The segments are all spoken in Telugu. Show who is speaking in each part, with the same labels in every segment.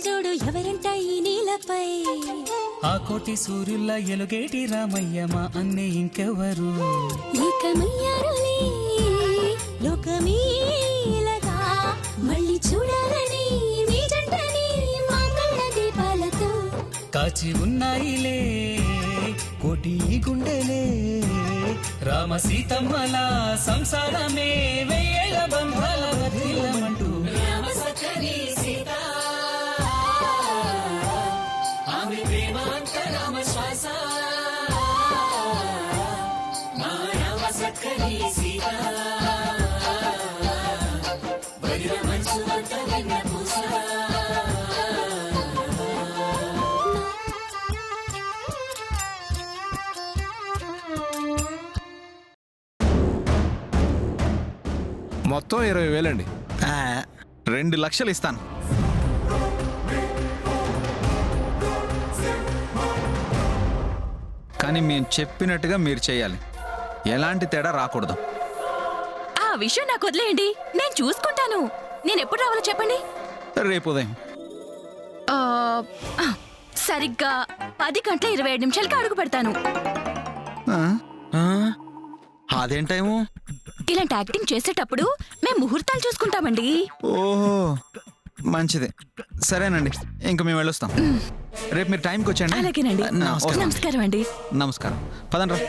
Speaker 1: జోడు ఎవరంట ఈ నీలపై
Speaker 2: ఆ కోటి సూర్యుల ఎలుగేటి రామయ్య మా అన్నే ఇంకెవరు
Speaker 1: ఏకమయ్యారులే లోకమీలగా మళ్ళీ చూడాలని మీ జంటని మా కళ్ళ దీపాలతో
Speaker 2: కాచి ఉన్నాయిలే కోటి గుండెలే రామ సీతమ్మల సంసారమే వెయ్యేళ్ళ బంధాల వర్ధిల్లమంటూ రామ సఖరి సీత ఆమె ప్రేమ అంత రామ శ్వాస మా రామ సఖరి సీత వదిన మనసు అంత వెన్న పూస
Speaker 3: మొత్తం 20,000 అండి. 2 లక్షలు ఇస్తాను. కానీ మేము చెప్పినట్టుగా మీరు చేయాలి, ఎలాంటి తేడా రాకూడదు.
Speaker 4: ఆ విషయం నాకు వదిలేయండి, నేను చూసుకుంటాను. నేను ఎప్పుడు రావాలో చెప్పండి.
Speaker 3: రేపు ఉదయం
Speaker 4: సరిగ్గా 10:27 అడుగు పెడతాను.
Speaker 3: అదేం టైము?
Speaker 4: ఇలాంటి యాక్టింగ్ చేసేటప్పుడు మేము ముహూర్తాలు చూసుకుంటామండి.
Speaker 3: ఓహో మంచిది, సరేనండి. ఇంక మేము వెళ్ళొస్తాం. రేపు మీరు టైంకి వచ్చండి.
Speaker 4: అలాగేనండి. నమస్కారం అండి.
Speaker 3: నమస్కారం. పదండ్రా.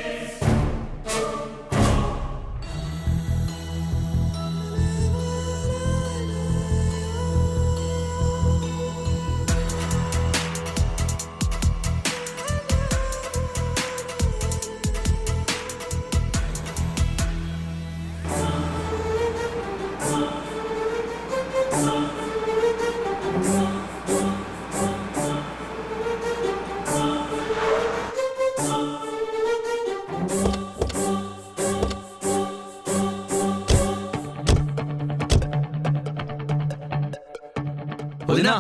Speaker 3: వదినా,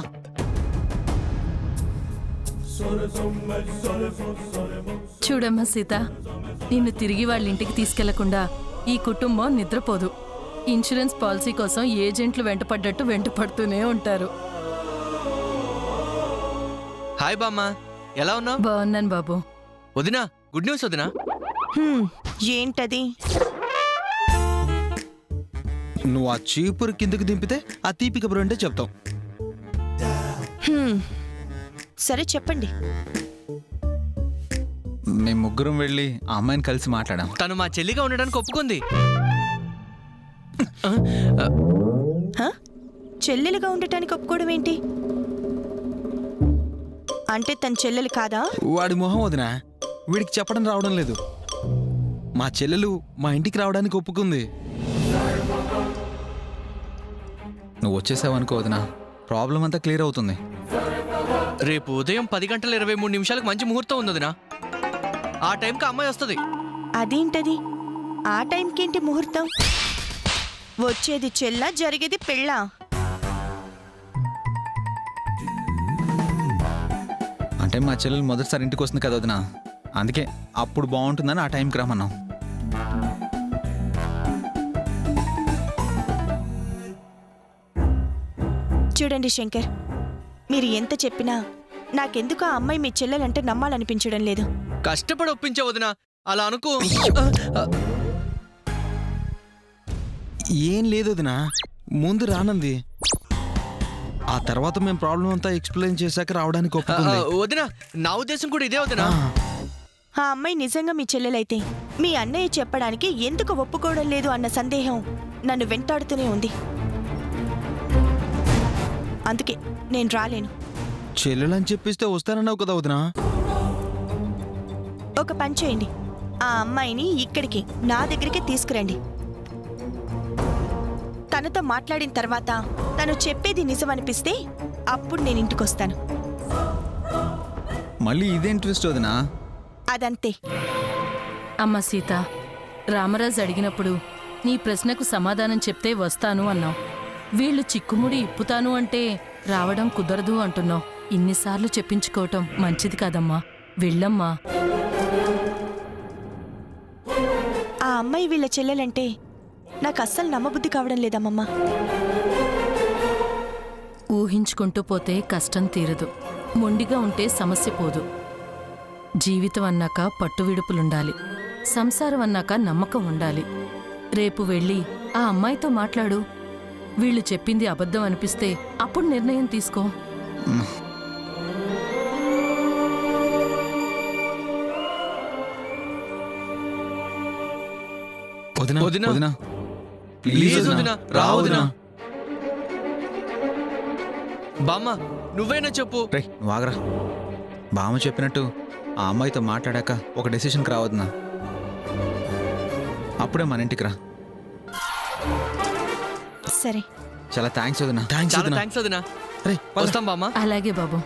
Speaker 5: చూడమ్మా సీత, నిన్ను తిరిగి వాళ్ళ ఇంటికి తీసుకెళ్లకుండా ఈ కుటుంబం నిద్రపోదు. ఇన్సూరెన్స్ పాలసీ కోసం ఏజెంట్లు వెంటపడ్డట్టు వెంటపడుతూనే ఉంటారు.
Speaker 6: హాయ్ బామ్మ, ఎలా ఉన్నావు?
Speaker 5: బాగున్నాను బాబు.
Speaker 6: వదినా, గుడ్ న్యూస్ వదినా.
Speaker 7: ఏంటది?
Speaker 3: నువ్వు ఆ చీపురు కిందకి దింపితే ఆ తీపి కబురు అంటే చెప్తావు.
Speaker 7: సరే చెప్పండి.
Speaker 3: మేము ముగ్గురం వెళ్ళి ఆ అమ్మాయిని కలిసి మాట్లాడాం.
Speaker 6: తను మా చెల్లిగా ఉండడానికి ఒప్పుకుంది.
Speaker 7: చెల్లెలుగా ఉండటానికి ఒప్పుకోవడం ఏంటి? అంటే తన చెల్లెలు కాదా?
Speaker 3: వాడి మొహం వదినా, వీడికి చెప్పడం రావడం లేదు. మా చెల్లెలు మా ఇంటికి రావడానికి ఒప్పుకుంది. నువ్వు వచ్చేసావనుకో వదినా, ప్రాబ్లం అంతా క్లియర్ అవుతుంది.
Speaker 6: రేపు ఉదయం 10:23 మంచి ముహూర్తం ఉంది వదినా. ఆ టైంకి అమ్మాయి వస్తుంది.
Speaker 7: అదేంటది? ఆ టైంకేంటి ముహూర్తం? వచ్చేది చెల్ల, జరిగేది పెళ్ళ.
Speaker 3: అంటే మా చెల్లెలు మొదటిసారి ఇంటికి వస్తుంది కదా వదినా, అందుకే అప్పుడు బాగుంటుందని ఆ టైంకి రమ్మన్నాం.
Speaker 7: చూడండి శంకర్, మీరు ఎంత చెప్పినా నాకెందుకు ఆ అమ్మాయి మీ చెల్లెలంటే నమ్మాలనిపించడం లేదు.
Speaker 6: కష్టపడి ఒప్పించే వదినా, అలా అనుకో.
Speaker 3: ఏం లేదు వదినా, ముందు రానంది. ఆ తర్వాత మేము ప్రాబ్లం అంతా ఎక్స్ప్లెయిన్ చేశాక రావడానికి ఒప్పుకుంది.
Speaker 6: వదినా, నా ఉద్దేశం కూడా ఇదే వదినా.
Speaker 7: ఆ అమ్మాయి నిజంగా మీ చెల్లెలైతే మీ అన్నయ్య చెప్పడానికి ఎందుకు ఒప్పుకోవడం లేదు అన్న సందేహం నన్ను వెంటాడుతూనే ఉంది. అందుకే నేను రాలేను.
Speaker 3: చెల్లెలని చెప్పిస్తే వస్తానన్నావు కదా వదినా.
Speaker 7: ఒక పని చేయండి, ఆ అమ్మాయిని ఇక్కడికి నా దగ్గరికి తీసుకురండి. తనతో మాట్లాడిన తర్వాత తను చెప్పేది నిజమనిపిస్తే అప్పుడు నేను ఇంటికొస్తాను.
Speaker 3: మళ్ళీ ఇదేం ట్విస్ట్ వదినా?
Speaker 7: అదంతే.
Speaker 5: అమ్మ సీత, రామరాజు అడిగినప్పుడు నీ ప్రశ్నకు సమాధానం చెప్తే వస్తాను అన్నావు. వీళ్ళు చిక్కుముడి ఇప్పుతాను అంటే రావడం కుదరదు అంటున్నావు. ఇన్నిసార్లు చెప్పించుకోవటం మంచిది కాదమ్మా, వెళ్ళమ్మా.
Speaker 7: ఆ అమ్మాయి వీళ్ళ చెల్లెలంటే నాకు అస్సలు నమ్మబుద్ధి కావడం లేదమ్మమ్మ.
Speaker 5: ఊహించుకుంటూ పోతే కష్టం తీరదు, మొండిగా ఉంటే సమస్య పోదు. జీవితం అన్నాక పట్టువిడుపులుండాలి, సంసారం అన్నాక నమ్మకం ఉండాలి. రేపు వెళ్ళి ఆ అమ్మాయితో మాట్లాడు. వీళ్ళు చెప్పింది అబద్ధం అనిపిస్తే అప్పుడు నిర్ణయం తీసుకో.
Speaker 3: వదినా
Speaker 6: వదినా.
Speaker 3: వదినా
Speaker 6: ప్లీజ్ వదినా, రా వదినా. బామ్మ నువ్వేనా చెప్పు.
Speaker 3: రే నువ్వు ఆగరా. బామ్మ చెప్పినట్టు ఆ అమ్మాయితో మాట్లాడాక ఒక డెసిషన్కి రావద్దునా, అప్పుడే మన ఇంటికి రా.
Speaker 7: సరే.
Speaker 3: చాలా థ్యాంక్స్ వదినా.
Speaker 6: చాలా థ్యాంక్స్ వదినా.
Speaker 3: రే
Speaker 6: వస్తాం బామ్మ.
Speaker 5: అలాగే బాబు.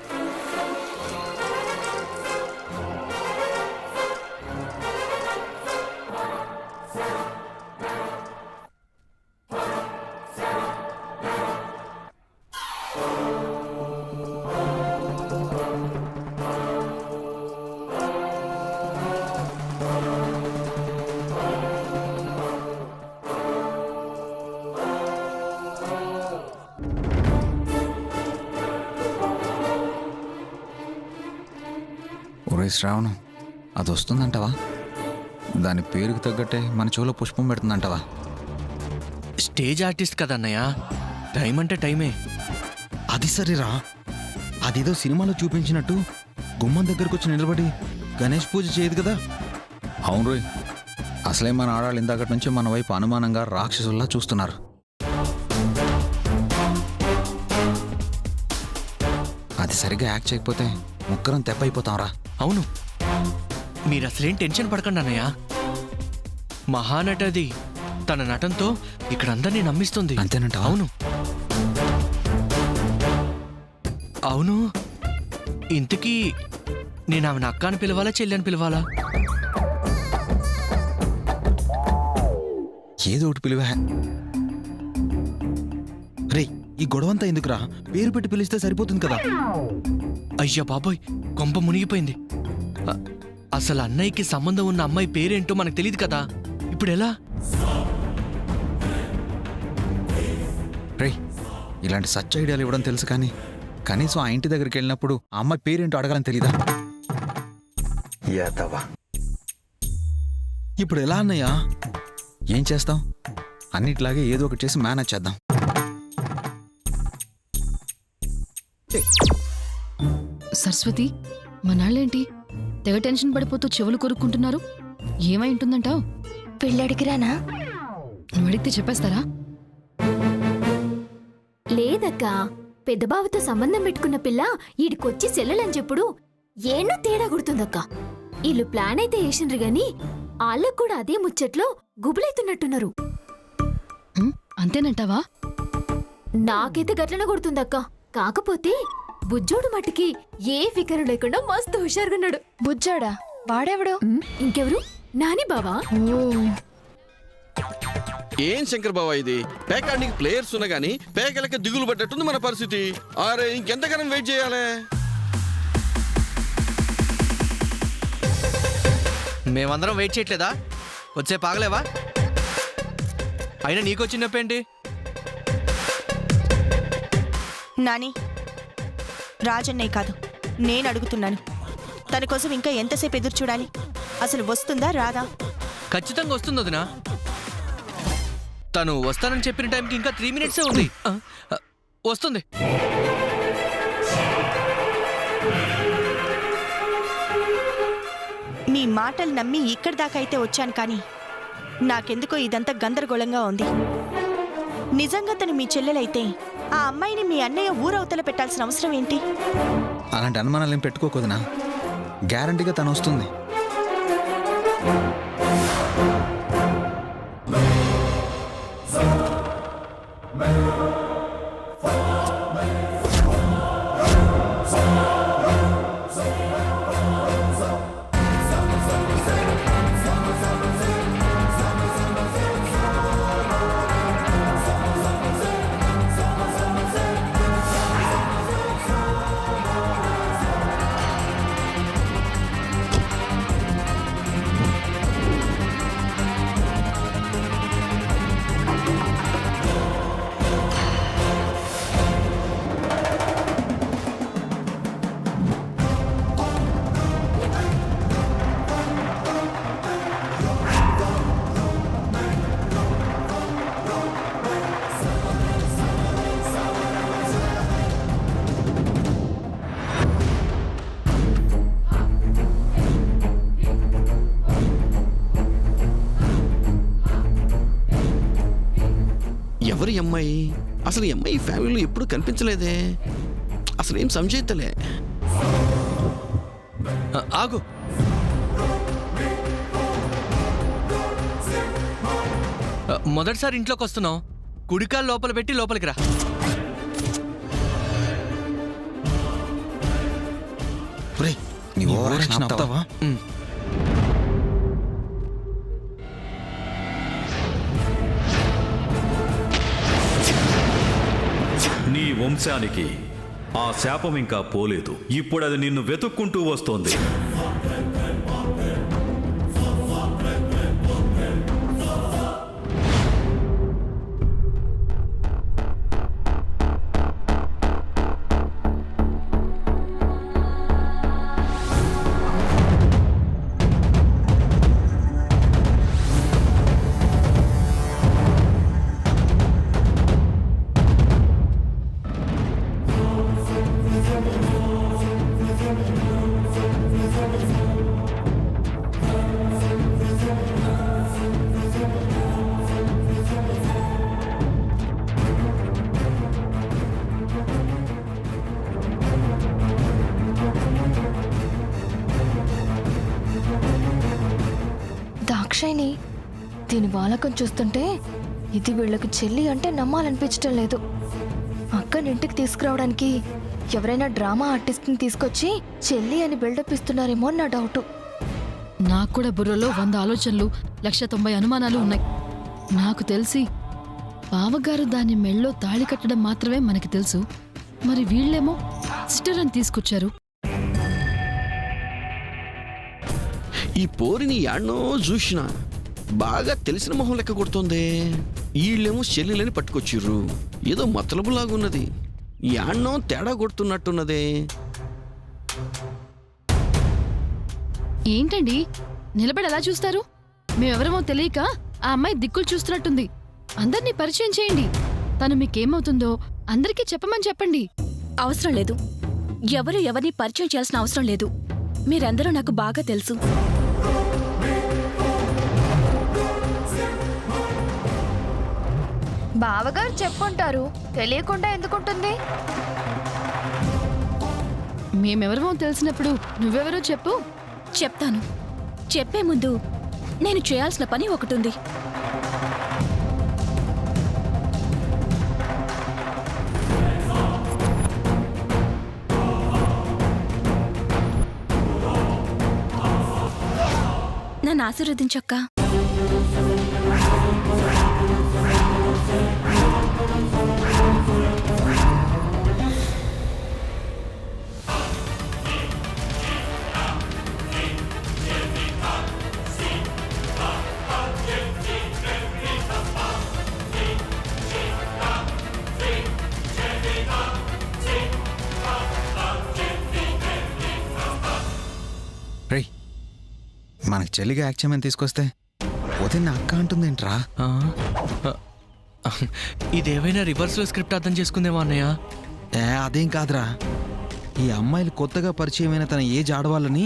Speaker 3: ఒరే శ్రావణం, అది వస్తుందంటావా? దాని పేరుకు తగ్గట్టే మన చెవులో పుష్పం పెడుతుందంటావా?
Speaker 6: స్టేజ్ ఆర్టిస్ట్ కదా అన్నయ్య, టైం అంటే టైమే.
Speaker 3: అది సరేరా, అదేదో సినిమాలో చూపించినట్టు గుమ్మం దగ్గరకు వచ్చి నిలబడి గణేష్ పూజ చేయదు కదా. అవును రోయ్, అసలే మన ఆడాళ్ళు ఇందాకటి నుంచి మన వైపు అనుమానంగా రాక్షసుల్లా చూస్తున్నారు. అది సరిగ్గా యాక్ట్ చేయకపోతే ముగ్గురం తెప్పైపోతాంరా.
Speaker 6: అవును, మీరు అసలేం టెన్షన్ పడకండి అన్నయ్య. మహానటది తన నటంతో ఇక్కడ అందరినీ నమ్మిస్తుంది.
Speaker 3: అంతేనంటావా?
Speaker 6: అవును అవును. ఇంతకీ నేను ఆమెను అక్క అని పిలవాలా, చెల్లి అని పిలవాలా?
Speaker 3: ఏదో ఒకటి పిలువా. రే ఈ గొడవంతా ఎందుకురా, పేరు పెట్టి పిలిస్తే సరిపోతుంది కదా.
Speaker 6: అయ్యా బాబోయ్, కొంప మునిగిపోయింది. అసలు అన్నయ్యకి సంబంధం ఉన్న అమ్మాయి పేరేంటో మనకు తెలియదు కదా, ఇప్పుడు ఎలా?
Speaker 3: రే ఇలాంటి సచ్ ఐడియాలు ఇవ్వడం తెలుసు, కానీ కనీసం ఆ ఇంటి దగ్గరికి వెళ్ళినప్పుడు ఆ అమ్మాయి పేరేంటో అడగాలని తెలీదా? ఇప్పుడు ఎలా అన్నయ్యా? ఏం చేస్తాం, అన్నిట్లాగే ఏదో ఒకటి చేసి మేనేజ్ చేద్దాం.
Speaker 8: సరస్వతి, మనాళ్ళేంటి తెగ టెన్షన్ పడిపోతూ చెవులు కొరుక్కుంటున్నారు? ఏమై ఉంటుందంటావు?
Speaker 1: పెళ్ళడికి రానా?
Speaker 8: నువ్వు అడిగితే చెప్పేస్తారా?
Speaker 1: లేదక్కా, పెద్దబావతో సంబంధం పెట్టుకున్న పిల్ల ఈడికొచ్చి సెల్లెలని చెప్పుడు ఏన్నో తేడా గుర్తుందక్కా. వీళ్ళు ప్లాన్ అయితే వేసిండ్రు గాని వాళ్ళకు కూడా అదే ముచ్చట్లో గుబులైతున్నట్టున్నారు.
Speaker 8: అంతేనంటావా?
Speaker 1: నాకైతే గట్లనే గుర్తుందక్కా. కాకపోతే బుజ్జోడు మట్టికి ఏ ఫికరు లేకుండా మస్తు హుషారుగున్నాడు.
Speaker 8: బుజ్జాడా? వాడెవడు?
Speaker 1: ఇంకెవరు? నాని బావా.
Speaker 9: ఏం శంకర్ బావా ఇది? పేకాడికి ప్లేయర్స్ ఉన్నా గానీ పేకలకి దిగులు పడ్డట్టుంది మన పరిస్థితి. అరే ఇంకెంతకాలం వెయిట్ చేయాలి?
Speaker 6: మేమందరం వెయిట్ చేయట్లేదా? వచ్చే పాగలేవా? అయినా నీకొచ్చిన నొప్పేంటి?
Speaker 7: నాని, రాజన్నయ్య కాదు నేను అడుగుతున్నాను. తన కోసం ఇంకా ఎంతసేపు ఎదురు చూడాలి? అసలు వస్తుందా రాదా?
Speaker 6: ఖచ్చితంగా వస్తుంది వదినా. తను వస్తానని చెప్పిన టైంకి ఇంకా 3 minutes ఉంది. వస్తుంది.
Speaker 7: మీ మాటలు నమ్మి ఇక్కడి దాకా అయితే వచ్చాను, కానీ నాకెందుకో ఇదంతా గందరగోళంగా ఉంది. నిజంగా తను మీ చెల్లెలైతే ఆ అమ్మాయిని మీ అన్నయ్య ఊరవతల పెట్టాల్సిన అవసరం ఏంటి?
Speaker 3: అలాంటి అనుమానాలు ఏం పెట్టుకోకూడదునా, గ్యారంటీగా తను వస్తుంది.
Speaker 9: ఎవరి అమ్మాయి? అసలు ఈ అమ్మాయి ఫ్యామిలీలో ఎప్పుడు కనిపించలేదే. అసలు ఏం సంజయితలే.
Speaker 6: ఆగు. మొదటిసారి ఇంట్లోకి వస్తున్నావు, కుడికాలు లోపల పెట్టి లోపలికి రా.
Speaker 3: నీ ఓవరాక్షన్ ఆపుతావా?
Speaker 10: నీ వంశానికి ఆ శాపం ఇంకా పోలేదు. ఇప్పుడు అది నిన్ను వెతుక్కుంటూ వస్తోంది.
Speaker 8: దాక్షాయిని, దీని వాలకం చూస్తుంటే ఇది వీళ్ళకి చెల్లి అంటే నమ్మాలనిపించటం లేదు. అక్కని ఇంటికి తీసుకురావడానికి ఎవరైనా డ్రామా ఆర్టిస్ట్ని తీసుకొచ్చి చెల్లి అని బిల్డప్ ఇస్తున్నారేమో అని నా డౌట్.
Speaker 5: నాకు కూడా బుర్రలో 100 ఆలోచనలు, 190 అనుమానాలు ఉన్నాయి. నాకు తెలిసి బావగారు దాని మెళ్ళో తాళి కట్టడం మాత్రమే మనకి తెలుసు. మరి వీళ్ళేమో సిస్టర్ అని తీసుకొచ్చారు.
Speaker 9: ఈ పోరిని యాడ్నో చూసిన బాగా తెలిసిన మొహం లెక్క కొడుతోంది. వీళ్ళేమో చెల్లెలని పట్టుకొచ్చిర్రు. ఏదో మతలబులాగున్నది. యాడ్నో తేడా కొడుతున్నట్టున్నదే.
Speaker 5: ఏంటండి నిలబడి ఎలా చూస్తారు? మేమెవరమో తెలియక ఆ అమ్మాయి దిక్కులు చూస్తున్నట్టుంది. అందరినీ పరిచయం చేయండి. తను మీకేమవుతుందో అందరికీ చెప్పమని చెప్పండి.
Speaker 4: అవసరం లేదు. ఎవరు ఎవరిని పరిచయం చేయాల్సిన అవసరం లేదు. మీరందరూ నాకు బాగా తెలుసు.
Speaker 8: బావగారు చెప్పుంటారు, తెలియకుండా ఎందుకుంటుంది?
Speaker 5: మేమెవరమో తెలిసినప్పుడు నువ్వెవరో చెప్పు.
Speaker 4: చెప్తాను. చెప్పే ముందు నేను చేయాల్సిన పని ఒకటుంది. నన్ను ఆశీర్వదించక్క.
Speaker 3: రేయ్, మనకి చెల్లిగా యాక్ట్ చేయమని తీసుకొస్తే వదిన అక్క అంటుందేంట్రా?
Speaker 6: ఇదేమైనా రివర్స్లో స్క్రిప్ట్ అర్థం చేసుకుందేమో అన్నయ్య.
Speaker 3: అదేం కాదురా. ఈ అమ్మాయిలు కొత్తగా పరిచయమైన తన ఏజ్ ఆడవాళ్ళని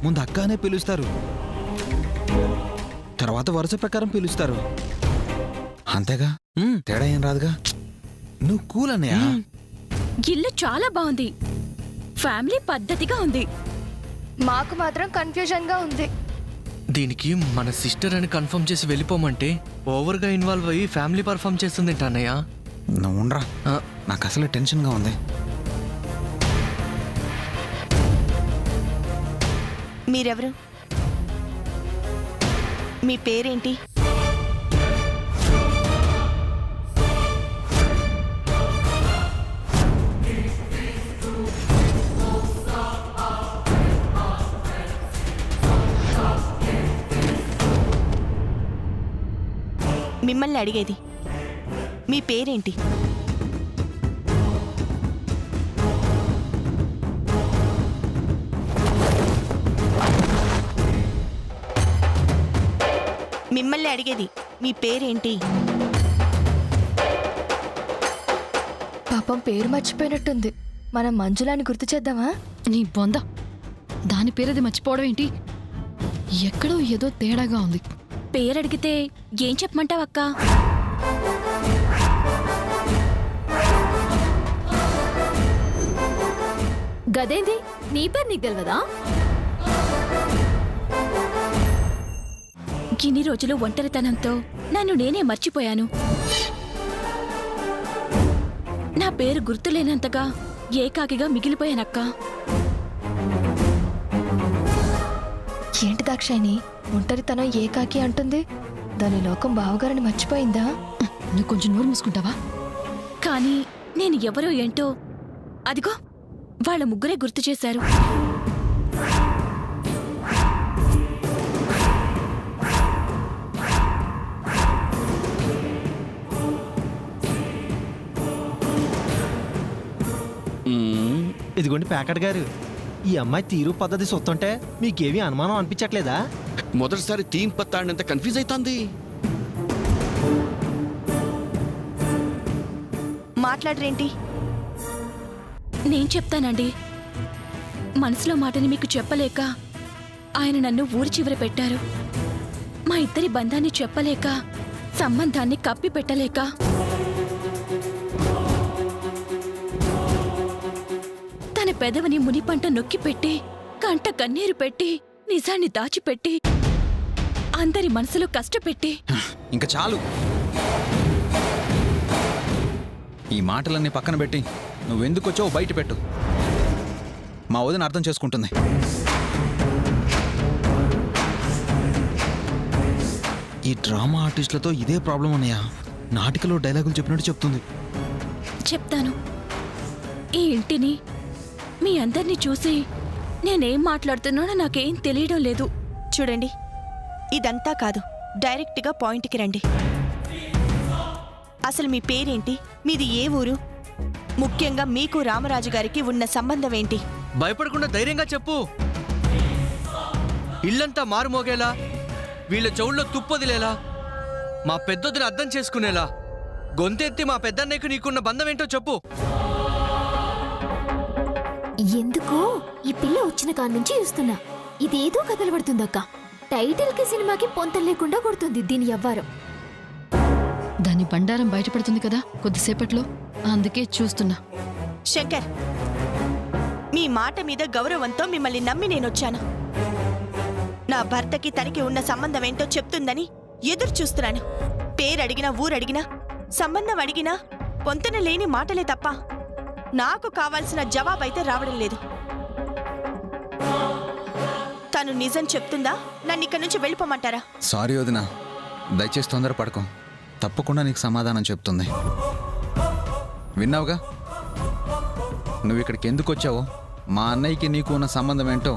Speaker 3: ముందు అక్క అనే పిలుస్తారు, తర్వాత వరుస ప్రకారం పిలుస్తారు. అంతేగా, తేడా ఏం రాదుగా. నువ్వు కూల్ అన్నయ్య.
Speaker 4: ఇల్లు చాలా బాగుంది. ఫ్యామిలీ పద్ధతిగా ఉంది.
Speaker 8: మాకు మాత్రం కన్ఫ్యూజన్ గా ఉంది.
Speaker 6: దీనికి మన సిస్టర్ అని కన్ఫర్మ్ చేసి వెళ్ళిపోమంటే ఓవర్గా ఇన్వాల్వ్ అయ్యి ఫ్యామిలీ పర్ఫామ్ చేస్తుందేంట అన్నయ్య.
Speaker 3: నువ్వు ఉండరా, నాకు అసలు టెన్షన్గా ఉంది.
Speaker 7: మీరెవరు? మీ పేరేంటి? మిమ్మల్ని అడిగేది మీ పేరేంటి? మిమ్మల్ని అడిగేది మీ పేరేంటి?
Speaker 8: పాపం పేరు మర్చిపోయినట్టుంది. మనం మంజులాని గుర్తు చేద్దామా?
Speaker 5: నీ బొంద, దాని పేరది మర్చిపోవడం ఏంటి? ఎక్కడో ఏదో తేడాగా ఉంది.
Speaker 4: పేరడిగితే ఏం చెప్పమంటావక్క?
Speaker 1: గదేంది నీ పేరు నీకు తెలియదా?
Speaker 4: ఇన్ని రోజులు ఒంటరితనంతో నన్ను నేనే మర్చిపోయాను. నా పేరు గుర్తులేనంతగా ఏకాకిగా మిగిలిపోయానక్క.
Speaker 8: ఏంటి దాక్షాయిని ఒంటరితనం ఏకాకి అంటుంది? దాని లోకం బావగారిని మర్చిపోయిందా?
Speaker 4: నువ్వు కొంచెం నోరు మూసుకుంటావా? కానీ నేను ఎవరో ఏంటో అదిగో వాళ్ళ ముగ్గురే గుర్తు చేశారు.
Speaker 11: ఇదిగోండి ప్యాకెట్ గారు, ఈ అమ్మాయి తీరు పద్ధతి చూస్తుంటే మీకేమీ అనుమానం అనిపించట్లేదా?
Speaker 9: మొదటిసారి తీన్ పత్తాడినంత కన్ఫ్యూజ్ అవుతుంది.
Speaker 7: మాట్లాడరేంటి?
Speaker 4: నేను చెప్తానండి. మనసులో మాటని మీకు చెప్పలేక ఆయన నన్ను ఊరి చివర పెట్టారు. మా ఇద్దరి బంధాన్ని చెప్పలేక, సంబంధాన్ని కప్పి పెట్టలేక తన పెదవిని మునిపంట నొక్కి పెట్టి, కంట కన్నీరు పెట్టి, నిజాన్ని దాచిపెట్టి, అందరి మనసులో కష్టపెట్టి.
Speaker 3: ఇంకా చాలు. ఈ మాటలన్నీ పక్కన పెట్టి నువ్వెందుకు వచ్చావు బయట పెట్టు. మా వదిన అర్థం చేసుకుంటుంది. ఈ డ్రామా ఆర్టిస్టులతో ఇదే ప్రాబ్లం అన్నయ్య. నాటికలో డైలాగులు చెప్పినట్టు చెప్తుంది.
Speaker 4: చెప్తాను. ఈ ఇంటిని, మీ అందరినీ చూసి నేనేం మాట్లాడుతున్నానో నాకేం తెలియడం లేదు.
Speaker 7: చూడండి, ఇదంతా కాదు, డైరెక్ట్గా పాయింట్కి రండి. అసలు మీ పేరేంటి? మీది ఏ ఊరు? ముఖ్యంగా మీకు రామరాజు గారికి ఉన్న సంబంధం ఏంటి?
Speaker 6: భయపడకుండా ధైర్యంగా చెప్పు. ఇల్లంతా మారుమోగేలా, వీళ్ళ చెవుల్లో తుప్పొదిలేలా, మా పెద్దొద్దుని అర్థం చేసుకునేలా, గొంతెత్తి మా పెద్దన్నయ్యకు నీకున్న బంధం ఏంటో చెప్పు.
Speaker 1: ఎందుకో ఈ పిల్ల వచ్చిన కాడ నుంచి చూస్తున్నా ఇదేదో కథలు పడుతుందక్క. టైటిల్ కి సినిమాకి పొంతలు లేకుండా కొడుతుంది దీని ఎవ్వరం.
Speaker 5: దాని బండారం బయటపడుతుంది కదా కొద్దిసేపట్లో, అందుకే చూస్తున్నా.
Speaker 7: శంకర్, మీ మాట మీద గౌరవంతో మిమ్మల్ని నమ్మి నేనొచ్చాను. నా భర్తకి తనకి ఉన్న సంబంధం ఏంటో చెప్తుందని ఎదురు చూస్తున్నాను. పేరడిగినా, ఊరడిగినా, సంబంధం అడిగినా పొంతన లేని మాటలే తప్ప నాకు కావాల్సిన జవాబైతే రావడం లేదు. తను నిజం చెప్తుందా? నన్ను ఇక్కడి నుంచి వెళ్ళిపోమంటారా?
Speaker 3: సారీ వదిన, దయచేసి తొందర పడకు. తప్పకుండా నీకు సమాధానం చెప్తుంది. విన్నావుగా, నువ్వు ఇక్కడికి ఎందుకు వచ్చావో, మా అన్నయ్యకి నీకు ఉన్న సంబంధం ఏంటో,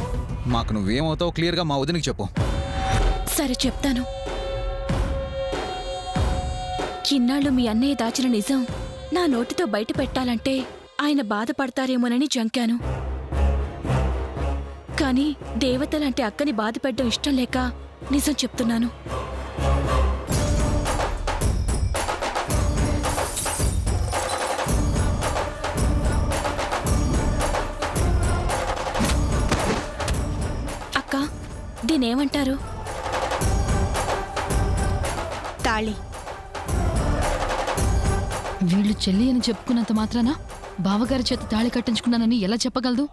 Speaker 3: మాకు నువ్వేమవుతావో క్లియర్గా మా వదినకి చెప్పు.
Speaker 4: సరే చెప్తాను. ఇన్నాళ్ళు మీ అన్నయ్య దాచిన నిజం నా నోటితో బయట పెట్టాలంటే ఆయన బాధపడతారేమోనని జంకాను. కానీ దేవతలంటే అక్కని బాధపెట్టడం ఇష్టం లేక నిజం చెప్తున్నాను. అక్క, దీనేమంటారు?
Speaker 7: తాళి.
Speaker 5: వీళ్ళు చెల్లి అని చెప్పుకున్నంత మాత్రాన బావగారి చేత తాళి కట్టించుకున్నానని ఎలా చెప్పగలదు?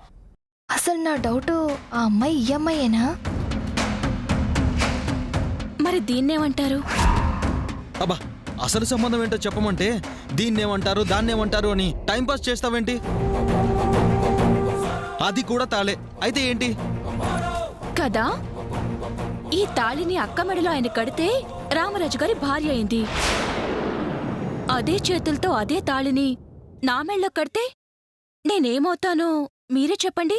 Speaker 8: అసలు నా డౌట్, ఆ అమ్మాయి ఈ అమ్మాయేనా?
Speaker 4: మరి దీన్నేమంటారు?
Speaker 3: అబ్బా, అసలు సంబంధం ఏంటో చెప్పమంటే దీన్నేమంటారు దాన్నేమంటారు అని టైంపాస్ చేస్తావేంటి? అది కూడా తాళే అయితే ఏంటి
Speaker 4: కదా? ఈ తాళిని అక్క మెడలో ఆయన కడితే రామరాజు గారి భార్య అయింది. అదే చేతులతో అదే తాళిని నా మెళ్ళో కడితే నేనేమవుతానో మీరే చెప్పండి.